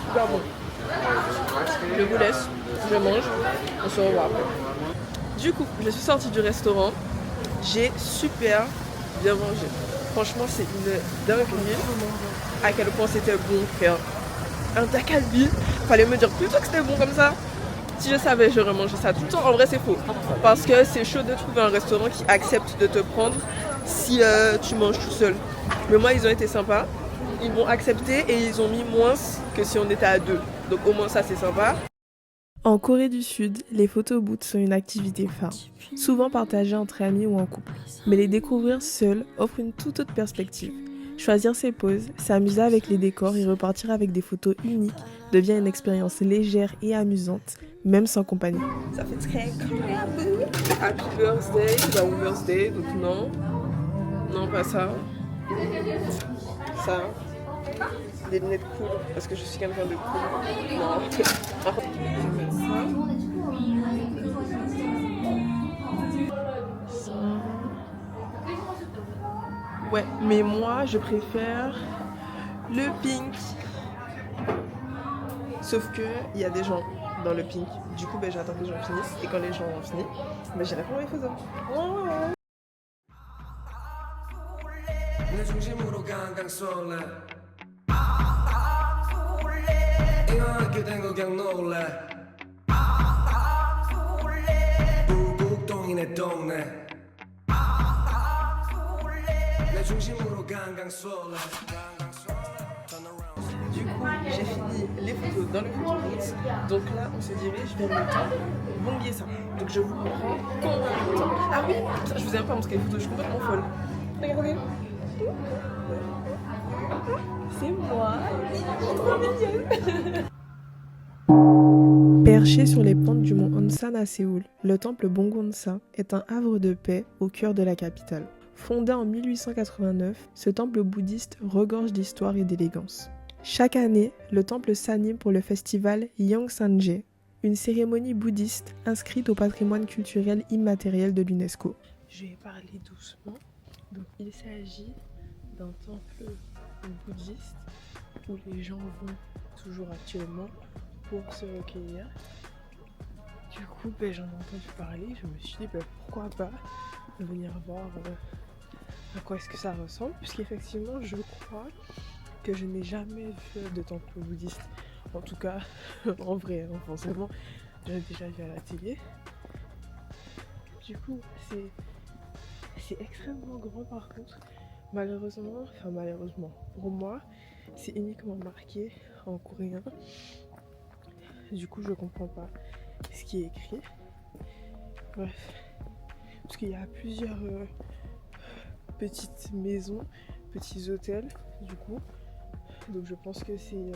Super bon. Je vous laisse, je mange, on se revoit après. Du coup, je suis sortie du restaurant, j'ai super bien mangé. Franchement, c'est une dinguerie à quel point c'était bon, frère. Un takalbi, fallait me dire plutôt que c'était bon comme ça. Si je savais, j'aurais mangé ça tout le temps. En vrai, c'est faux. Parce que c'est chaud de trouver un restaurant qui accepte de te prendre si tu manges tout seul. Mais moi, ils ont été sympas. Ils m'ont accepté et ils ont mis moins que si on était à 2. Donc au moins ça, c'est sympa. En Corée du Sud, les photobooths sont une activité phare, souvent partagée entre amis ou en couple. Mais les découvrir seul offre une toute autre perspective. Choisir ses poses, s'amuser avec les décors et repartir avec des photos uniques devient une expérience légère et amusante, même sans compagnie. Ça fait très crabeux. Happy birthday, bah ou birthday, donc non. Non, pas ça. Ça. Des lunettes cool, parce que je suis quelqu'un de cool. Non. Ouais, mais moi je préfère le pink. Sauf que il y a des gens dans le pink. Du coup, j'attends que les gens finissent. Et quand les gens ont fini, j'irai prendre les photos. Ouais. 내 중심으로 강강쏠래 이거 알게 된 거 그냥 놀래 북북동이 내 동네 내 중심으로 강강쏠래 Du coup, j'ai fini les photos dans le photobooth. Donc là, on se dirige vers le temple Bongye-sa. Donc je vous prends combien de temps. Ah oui, putain, je vous ai même pas montré les photos, je suis complètement folle. Regardez. C'est moi. Trop mignonne. Perché sur les pentes du mont Onsan à Séoul, le temple Bongwon-sa est un havre de paix au cœur de la capitale. Fondé en 1889, ce temple bouddhiste regorge d'histoire et d'élégance. Chaque année, le temple s'anime pour le festival Yeongsanje, une cérémonie bouddhiste inscrite au patrimoine culturel immatériel de l'UNESCO. Je vais parler doucement. Donc il s'agit d'un temple bouddhiste où les gens vont toujours actuellement pour se recueillir. Du coup, j'en ai entendu parler, je me suis dit pourquoi pas venir voir à quoi est-ce que ça ressemble, puisqu'effectivement je crois que je n'ai jamais vu de temple bouddhiste, en tout cas en vrai, hein, forcément j'en ai déjà vu à la télé. Du coup c'est extrêmement grand par contre, malheureusement, pour moi c'est uniquement marqué en coréen, du coup je comprends pas ce qui est écrit. Bref, parce qu'il y a plusieurs petites maisons, petits hôtels du coup, donc je pense que c'est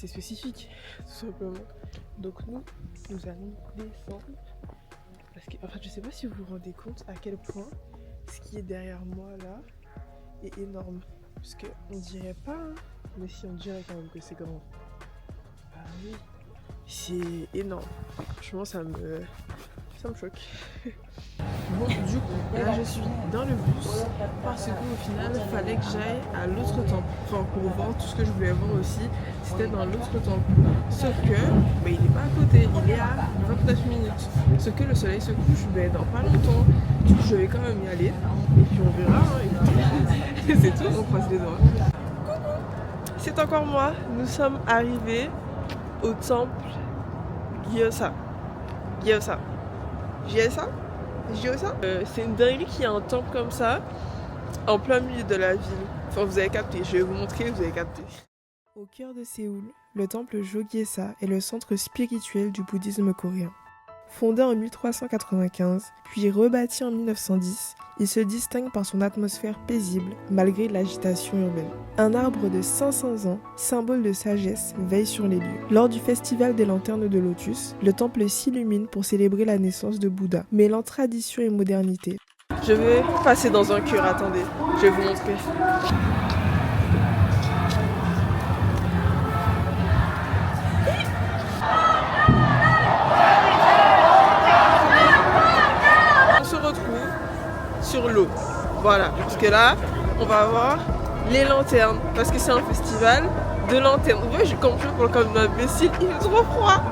spécifique tout simplement. Donc nous allons descendre parce que en fait je sais pas si vous vous rendez compte à quel point ce qui est derrière moi là est énorme, parce que on dirait pas hein, mais si on dirait quand même que c'est grand. Bah oui, c'est énorme, franchement ça me Ça me choque. Bon, du coup, là je suis dans le bus parce qu'au final, il fallait que j'aille à l'autre temple. Enfin, pour voir tout ce que je voulais voir aussi, c'était dans l'autre temple. Sauf que, il n'est pas à côté, il est à 29 minutes. Sauf que le soleil se couche dans pas longtemps. Du coup, je vais quand même y aller. Et puis on verra, écoutez. C'est tout, on croise les doigts. Coucou, c'est encore moi. Nous sommes arrivés au temple Gyosa. Gyosa. C'est une dinguerie qu'il y a un temple comme ça en plein milieu de la ville. Enfin, vous avez capté, je vais vous montrer, vous avez capté. Au cœur de Séoul, le temple Jogyesa est le centre spirituel du bouddhisme coréen. Fondé en 1395, puis rebâti en 1910, il se distingue par son atmosphère paisible malgré l'agitation urbaine. Un arbre de 500 ans, symbole de sagesse, veille sur les lieux. Lors du festival des lanternes de lotus, le temple s'illumine pour célébrer la naissance de Bouddha, mêlant tradition et modernité. Je vais passer dans un cœur, attendez, je vais vous montrer. Sur l'eau, voilà, parce que là on va avoir les lanternes parce que c'est un festival de lanternes. Vous voyez, comme je parle comme une imbécile, il fait trop froid,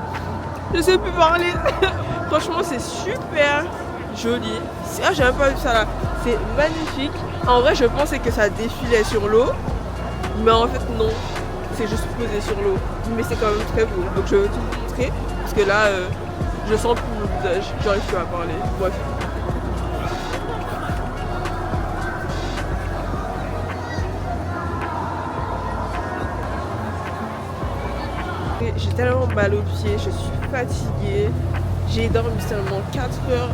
je sais plus parler. Franchement, c'est super joli. J'ai même pas vu ça là, c'est magnifique. En vrai, je pensais que ça défilait sur l'eau, mais en fait non, c'est juste posé sur l'eau, mais c'est quand même très beau. Donc je vais tout vous montrer parce que là je sens plus mon visage, j'arrive plus à parler. Bref. J'ai tellement mal aux pieds, je suis fatiguée. J'ai dormi seulement 4 heures,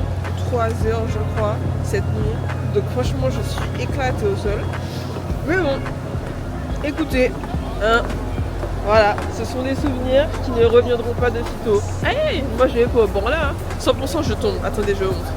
3 heures je crois, cette nuit. Donc franchement, je suis éclatée au sol. Mais bon, écoutez, voilà, ce sont des souvenirs qui ne reviendront pas de sitôt. Hey, moi je vais pas au bord là, 100% je tombe. Attendez, je vous montre.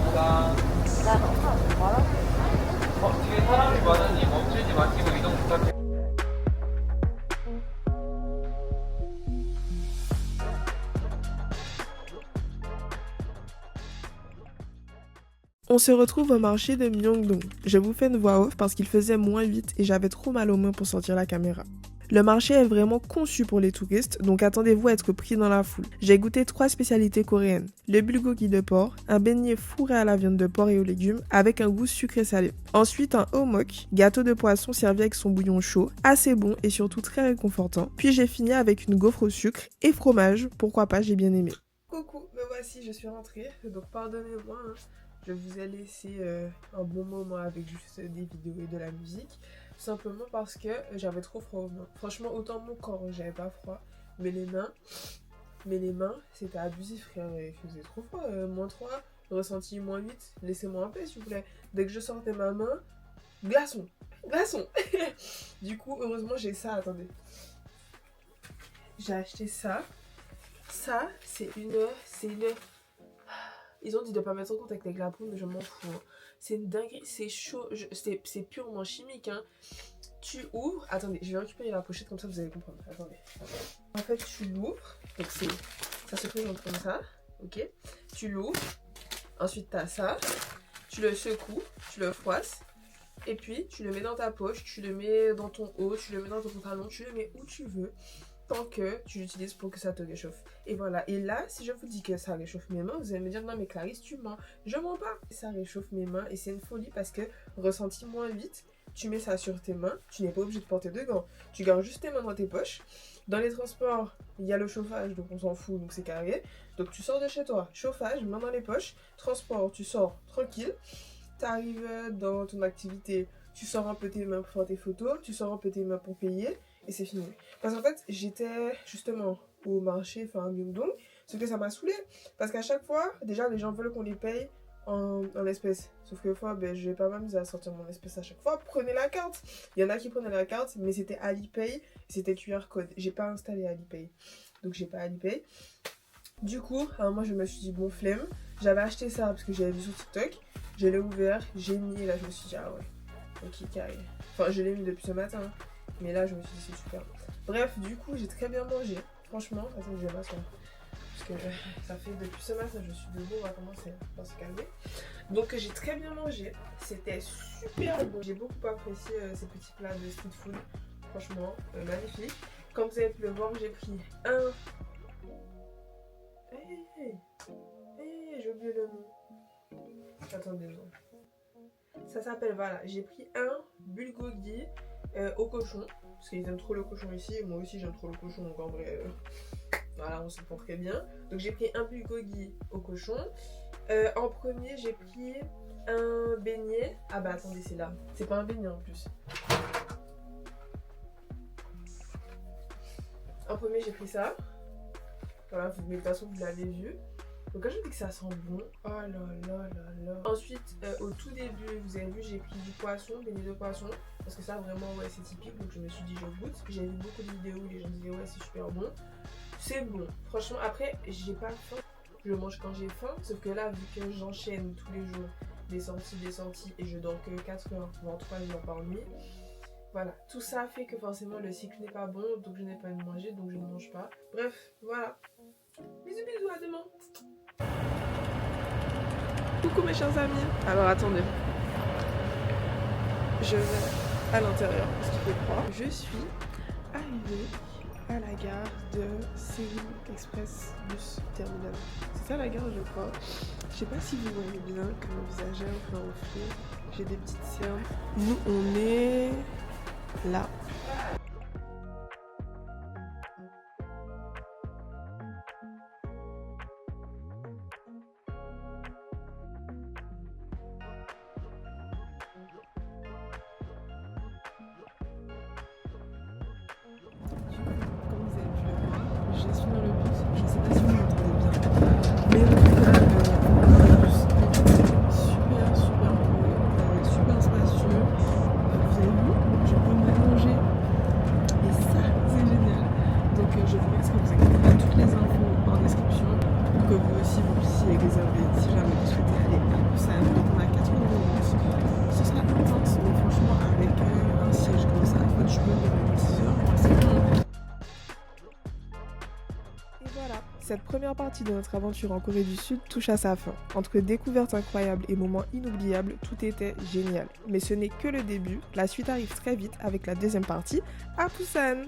On se retrouve au marché de Myeongdong. Je vous fais une voix off parce qu'il faisait moins 8 et j'avais trop mal aux mains pour sortir la caméra. Le marché est vraiment conçu pour les touristes, donc attendez-vous à être pris dans la foule. J'ai goûté 3 spécialités coréennes. Le bulgogi de porc, un beignet fourré à la viande de porc et aux légumes, avec un goût sucré-salé. Ensuite un omok, gâteau de poisson servi avec son bouillon chaud, assez bon et surtout très réconfortant. Puis j'ai fini avec une gaufre au sucre et fromage, pourquoi pas, j'ai bien aimé. Coucou, me voici, je suis rentrée, donc pardonnez-moi, je vous ai laissé un bon moment avec juste des vidéos et de la musique. Simplement parce que j'avais trop froid aux mains. Franchement, autant mon corps, j'avais pas froid. Mais les mains, c'était abusif, frère. Il faisait trop froid. -3, ressenti -8. Laissez-moi en paix, s'il vous plaît. Dès que je sortais ma main, glaçon. Du coup, heureusement, j'ai ça. Attendez. J'ai acheté ça. Ça, c'est une... Ils ont dit de pas mettre en contact avec la poudre, mais je m'en fous. C'est une dinguerie, c'est chaud, c'est purement chimique. Tu ouvres, attendez, je vais récupérer la pochette comme ça vous allez comprendre. Attendez. En fait, tu l'ouvres, donc ça se présente comme ça, ok. Tu l'ouvres, ensuite tu as ça, tu le secoues, tu le froisses, et puis tu le mets dans ta poche, tu le mets dans ton haut, tu le mets dans ton pantalon, tu le mets où tu veux. Tant que tu l'utilises pour que ça te réchauffe. Et voilà. Et là, si je vous dis que ça réchauffe mes mains, vous allez me dire non mais Clarisse, tu mens. Je mens pas. Ça réchauffe mes mains et c'est une folie parce que ressenti -8, tu mets ça sur tes mains, tu n'es pas obligé de porter de gants. Tu gardes juste tes mains dans tes poches. Dans les transports, il y a le chauffage, donc on s'en fout, donc c'est carré. Donc tu sors de chez toi, chauffage, main dans les poches. Transport, tu sors tranquille. Tu arrives dans ton activité, tu sors un peu tes mains pour faire tes photos, tu sors un peu tes mains pour payer. Et c'est fini. Parce qu'en fait, j'étais justement au marché, enfin à Myeongdong, sauf que ça m'a saoulée. Parce qu'à chaque fois, déjà, les gens veulent qu'on les paye en espèces. Sauf que des fois, je vais pas m'amuser à sortir mon espèce à chaque fois. Prenez la carte. Il y en a qui prenaient la carte, mais c'était Alipay, c'était QR code. J'ai pas installé Alipay. Donc j'ai pas Alipay. Du coup, moi je me suis dit, bon, flemme. J'avais acheté ça parce que j'avais vu sur TikTok. Je l'ai ouvert, j'ai mis, et là je me suis dit, ah ouais, ok, carré. Enfin, je l'ai mis depuis ce matin. Mais là, je me suis dit, c'est super. Bref, du coup, j'ai très bien mangé. Franchement, attends, je vais m'asseoir. parce que ça fait depuis ce matin je suis debout, on va commencer à se calmer. Donc j'ai très bien mangé, c'était super bon. J'ai beaucoup apprécié ces petits plats de street food, franchement magnifique. Comme vous avez pu le voir, j'ai pris un... j'ai oublié le nom. Attendez, non. Ça s'appelle, voilà, j'ai pris un bulgogi au cochon, parce qu'ils aiment trop le cochon ici, et moi aussi j'aime trop le cochon, donc en vrai, voilà, on se comprend très bien. Donc j'ai pris un bulgogi au cochon. En premier, j'ai pris un beignet. Ah bah attendez, c'est là. C'est pas un beignet en plus. En premier, j'ai pris ça. Voilà, mais de toute façon, vous l'avez vu. Donc quand je dis que ça sent bon, oh là là là là. Ensuite, au tout début, vous avez vu, j'ai pris du poisson, beignet de poisson. Parce que ça, vraiment, ouais, c'est typique. Donc je me suis dit, je goûte. J'ai vu beaucoup de vidéos où les gens disaient, ouais, c'est super bon. C'est bon. Franchement, après, j'ai pas faim. Je mange quand j'ai faim. Sauf que là, vu que j'enchaîne tous les jours des sorties, et je dors que 4 heures, voire 3 heures par nuit. Voilà, tout ça fait que forcément le cycle n'est pas bon, donc je n'ai pas envie de manger, donc je ne mange pas. Bref, voilà. Bisous bisous, à demain. Coucou mes chers amis. Alors attendez. Je vais à l'intérieur, parce qu'il fait froid. Je suis arrivée à la gare de Séoul Express Bus Terminal. C'est ça la gare, je crois. Je sais pas si vous voyez bien que mon visage est un peu enflé. J'ai des petites cernes. Nous, on est là. Comme vous avez pu le voir, je suis dans le bus. Je ne sais pas si vous m'entendez bien, mais en tout cas, le bus est super cool, super spacieux. Vous avez vu, je peux m'allonger et ça, c'est génial. Donc je vous laisse que vous avez toutes les infos en description pour que vous aussi vous puissiez réserver si jamais vous souhaitez aller à Busan. Donc on a 4 000 €. Ce sera intense, mais franchement avec un siège comme ça, je peux me 6 heures, moi c'est bon. Et voilà, cette première partie de notre aventure en Corée du Sud touche à sa fin. Entre découvertes incroyables et moments inoubliables, tout était génial. Mais ce n'est que le début, la suite arrive très vite avec la deuxième partie à Busan.